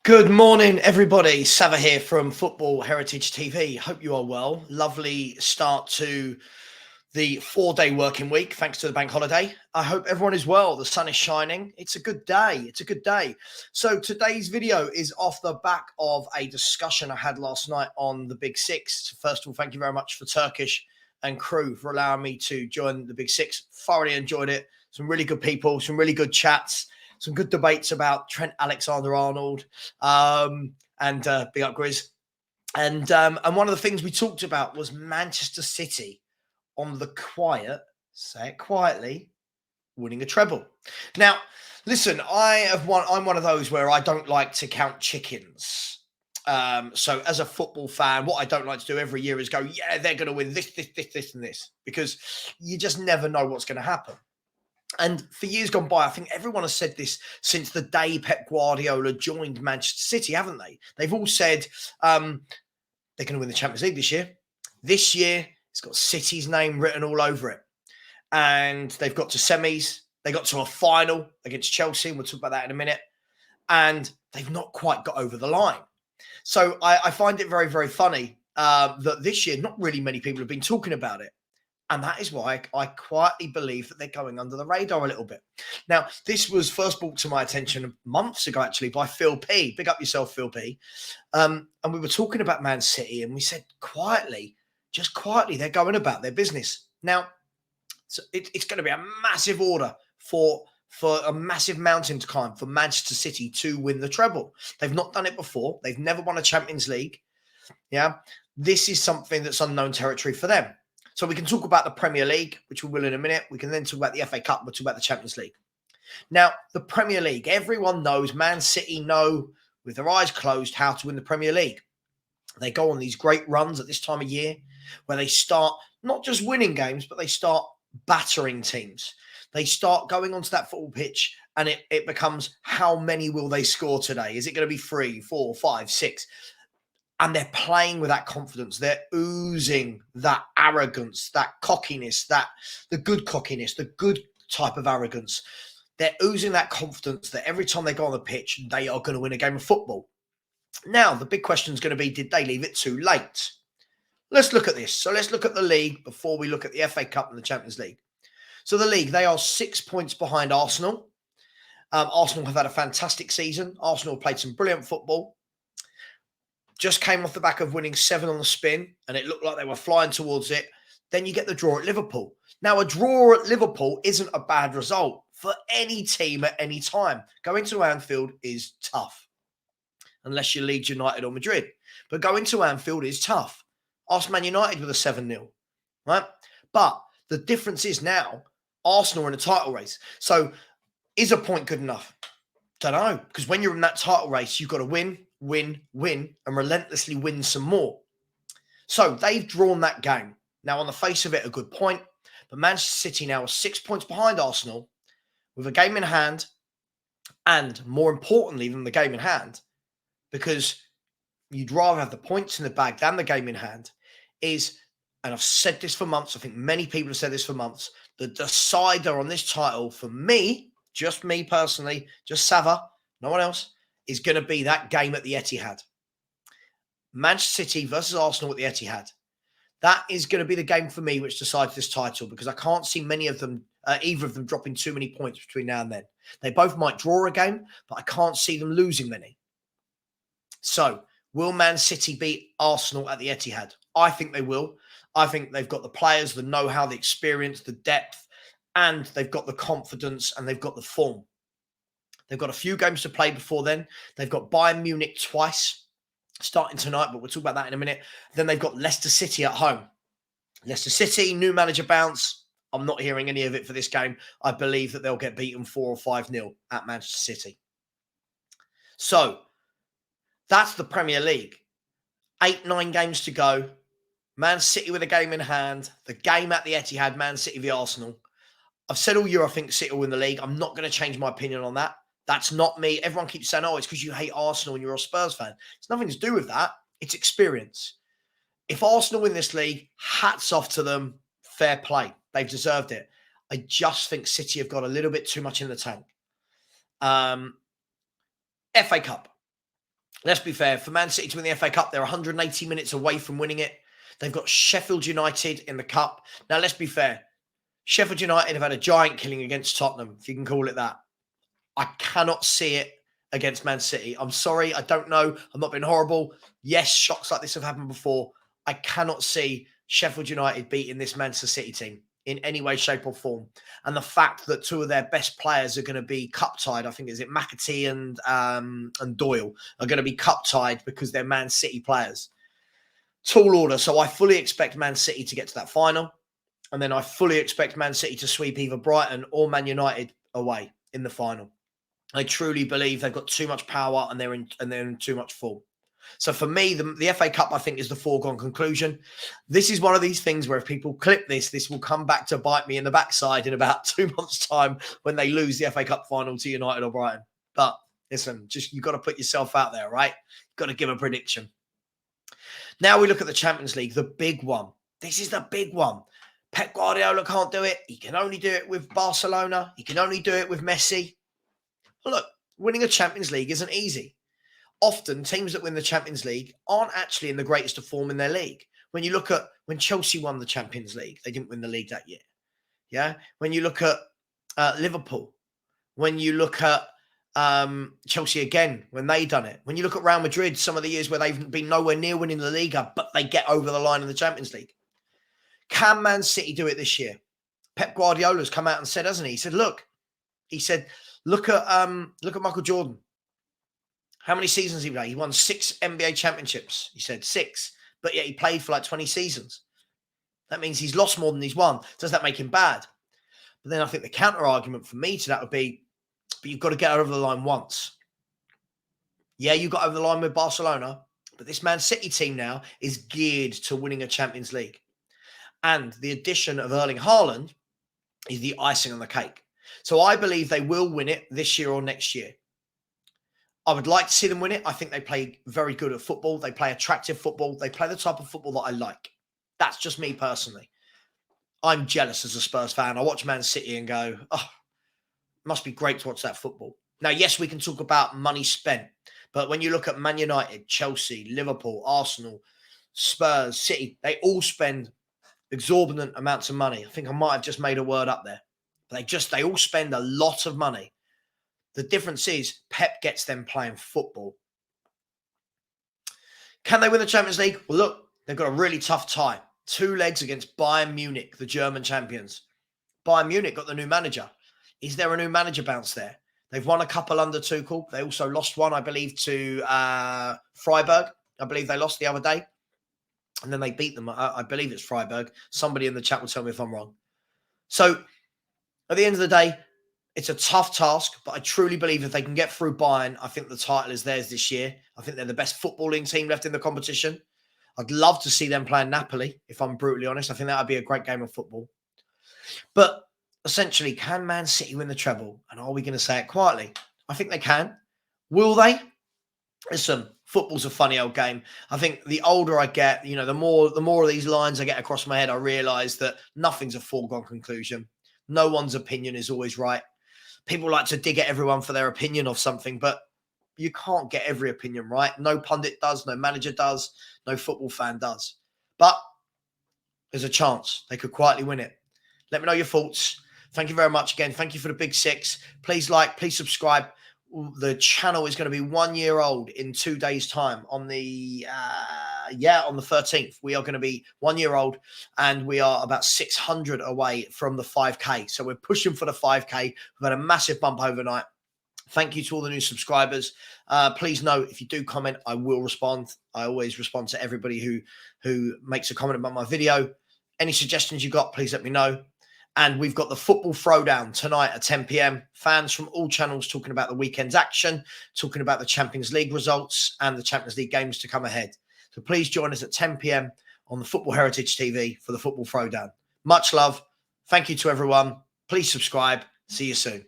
Good morning, everybody. Sava here from Football Heritage TV. Hope you are well. Lovely start to the 4-day working week, thanks to the bank holiday. I hope everyone is well. The sun is shining. It's a good day. It's a good day. So today's video is off the back of a discussion I had last night on the Big Six. First of all, thank you very much for Turkish and crew for allowing me to join the Big Six. Thoroughly enjoyed it. Some really good people, some really good chats. Some good debates about Trent Alexander-Arnold and big up Grizz. And one of the things we talked about was Manchester City on the quiet, say it quietly, winning a treble. Now, listen, I'm one of those where I don't like to count chickens. So as a football fan, what I don't like to do every year is go, yeah, they're going to win this, and this, because you just never know what's going to happen. And for years gone by, I think everyone has said this since the day Pep Guardiola joined Manchester City, haven't they? They've all said they're going to win the Champions League this year. This year, it's got City's name written all over it. And they've got to semis. They got to a final against Chelsea. We'll talk about that in a minute. And they've not quite got over the line. So I find it very, very funny that this year, not really many people have been talking about it. And that is why I quietly believe that they're going under the radar a little bit. Now, this was first brought to my attention months ago, actually, by Phil P. Big up yourself, Phil P. And we were talking about Man City, and we said quietly, just quietly, they're going about their business. Now, so it's going to be a massive order for a massive mountain to climb for Manchester City to win the treble. They've not done it before. They've never won a Champions League. Yeah, this is something that's unknown territory for them. So we can talk about the Premier League, which we will in a minute. We can then talk about the FA Cup. We'll talk about the Champions League. Now, the Premier League, everyone knows, Man City know with their eyes closed how to win the Premier League. They go on these great runs at this time of year where they start not just winning games, but they start battering teams. They start going onto that football pitch and it becomes, how many will they score today? Is it going to be 3, 4, 5, 6? And they're playing with that confidence. They're oozing that arrogance, that cockiness, the good cockiness, the good type of arrogance. They're oozing that confidence that every time they go on the pitch, they are going to win a game of football. Now, the big question is going to be, did they leave it too late? Let's look at this. So let's look at the league before we look at the FA Cup and the Champions League. So the league, they are 6 points behind Arsenal. Arsenal have had a fantastic season. Arsenal have played some brilliant football. Just came off the back of winning 7 on the spin, and it looked like they were flying towards it. Then you get the draw at Liverpool. Now, a draw at Liverpool isn't a bad result for any team at any time. Going to Anfield is tough, unless you're Leeds United or Madrid. But going to Anfield is tough. Ask Man United with a 7-0, right? But the difference is now Arsenal are in a title race. So is a point good enough? Don't know, because when you're in that title race, you've got to win, and relentlessly win some more. So they've drawn that game. Now, on the face of it, a good point. But Manchester City now are 6 points behind Arsenal with a game in hand. And more importantly than the game in hand, because you'd rather have the points in the bag than the game in hand, is, and I've said this for months, I think many people have said this for months, the decider on this title for me, just me personally, just Sava, no one else, is going to be that game at the Etihad. Manchester City versus Arsenal at the Etihad. That is going to be the game for me which decides this title, because I can't see many of them, either of them dropping too many points between now and then. They both might draw a game, but I can't see them losing many. So, will Man City beat Arsenal at the Etihad? I think they will. I think they've got the players, the know-how, the experience, the depth, and they've got the confidence and they've got the form. They've got a few games to play before then. They've got Bayern Munich twice, starting tonight, but we'll talk about that in a minute. Then they've got Leicester City at home. Leicester City, new manager bounce. I'm not hearing any of it for this game. I believe that they'll get beaten 4 or 5-0 at Manchester City. So, that's the Premier League. 8-9 games to go. Man City with a game in hand. The game at the Etihad, Man City v Arsenal. I've said all year I think City will win the league. I'm not going to change my opinion on that. That's not me. Everyone keeps saying, oh, it's because you hate Arsenal and you're a Spurs fan. It's nothing to do with that. It's experience. If Arsenal win this league, hats off to them. Fair play. They've deserved it. I just think City have got a little bit too much in the tank. FA Cup. let's be fair, for Man City to win the FA Cup, they're 180 minutes away from winning it. They've got Sheffield United in the Cup. Now, let's be fair. Sheffield United have had a giant killing against Tottenham, if you can call it that. I cannot see it against Man City. I'm sorry. I don't know. I'm not being horrible. Yes, shocks like this have happened before. I cannot see Sheffield United beating this Manchester City team in any way, shape or form. And the fact that two of their best players are going to be cup tied, I think, is it McAtee and Doyle are going to be cup tied because they're Man City players. Tall order. So I fully expect Man City to get to that final. And then I fully expect Man City to sweep either Brighton or Man United away in the final. I truly believe they've got too much power and they're in too much form. So for me, the FA Cup, I think, is the foregone conclusion. This is one of these things where if people clip this will come back to bite me in the backside in about 2 months' time when they lose the FA Cup final to United or Brighton. But listen, just you've got to put yourself out there, right? You've got to give a prediction. Now we look at the Champions League, the big one. This is the big one. Pep Guardiola can't do it. He can only do it with Barcelona. He can only do it with Messi. Well, look, winning a Champions League isn't easy. Often, teams that win the Champions League aren't actually in the greatest of form in their league. When you look at when Chelsea won the Champions League, they didn't win the league that year. Yeah. When you look at Liverpool, when you look at Chelsea again, when they done it, when you look at Real Madrid, some of the years where they've been nowhere near winning the Liga, but they get over the line in the Champions League. Can Man City do it this year? Pep Guardiola's come out and said, hasn't he? He said, look at Michael Jordan. How many seasons he played? He won 6 NBA championships. He said 6, but yet he played for like 20 seasons. That means he's lost more than he's won. Does that make him bad? But then I think the counter argument for me to that would be, but you've got to get over the line once. Yeah, you got over the line with Barcelona, but this Man City team now is geared to winning a Champions League. And the addition of Erling Haaland is the icing on the cake. So I believe they will win it this year or next year. I would like to see them win it. I think they play very good at football. They play attractive football. They play the type of football that I like. That's just me personally. I'm jealous as a Spurs fan. I watch Man City and go, oh, it must be great to watch that football. Now, yes, we can talk about money spent. But when you look at Man United, Chelsea, Liverpool, Arsenal, Spurs, City, they all spend exorbitant amounts of money. I think I might have just made a word up there. They all spend a lot of money. The difference is Pep gets them playing football. Can they win the Champions League? Well, look, they've got a really tough tie. 2 legs against Bayern Munich, the German champions. Bayern Munich got the new manager. Is there a new manager bounce there? They've won a couple under Tuchel. They also lost one, I believe, to Freiburg. I believe they lost the other day. And then they beat them. I believe it's Freiburg. Somebody in the chat will tell me if I'm wrong. So at the end of the day, it's a tough task, but I truly believe if they can get through Bayern, I think the title is theirs this year. I think they're the best footballing team left in the competition. I'd love to see them playing Napoli, if I'm brutally honest. I think that would be a great game of football. But essentially, can Man City win the treble? And are we going to say it quietly? I think they can. Will they? Listen, football's a funny old game. I think the older I get, the more of these lines I get across my head, I realise that nothing's a foregone conclusion. No one's opinion is always right. People like to dig at everyone for their opinion of something, but you can't get every opinion right. No pundit does, no manager does, no football fan does. But there's a chance they could quietly win it. Let me know your thoughts. Thank you very much again. Thank you for the big 6. Please like, please subscribe. The channel is going to be 1 year old in 2 days' time on the 13th. We are going to be 1 year old and we are about 600 away from the 5K. So we're pushing for the 5K. We've had a massive bump overnight. Thank you to all the new subscribers. Please know if you do comment, I will respond. I always respond to everybody who makes a comment about my video. Any suggestions you got, please let me know. And we've got the Football Throwdown tonight at 10 p.m. Fans from all channels talking about the weekend's action, talking about the Champions League results and the Champions League games to come ahead. So please join us at 10 p.m. on the Football Heritage TV for the Football Throwdown. Much love. Thank you to everyone. Please subscribe. See you soon.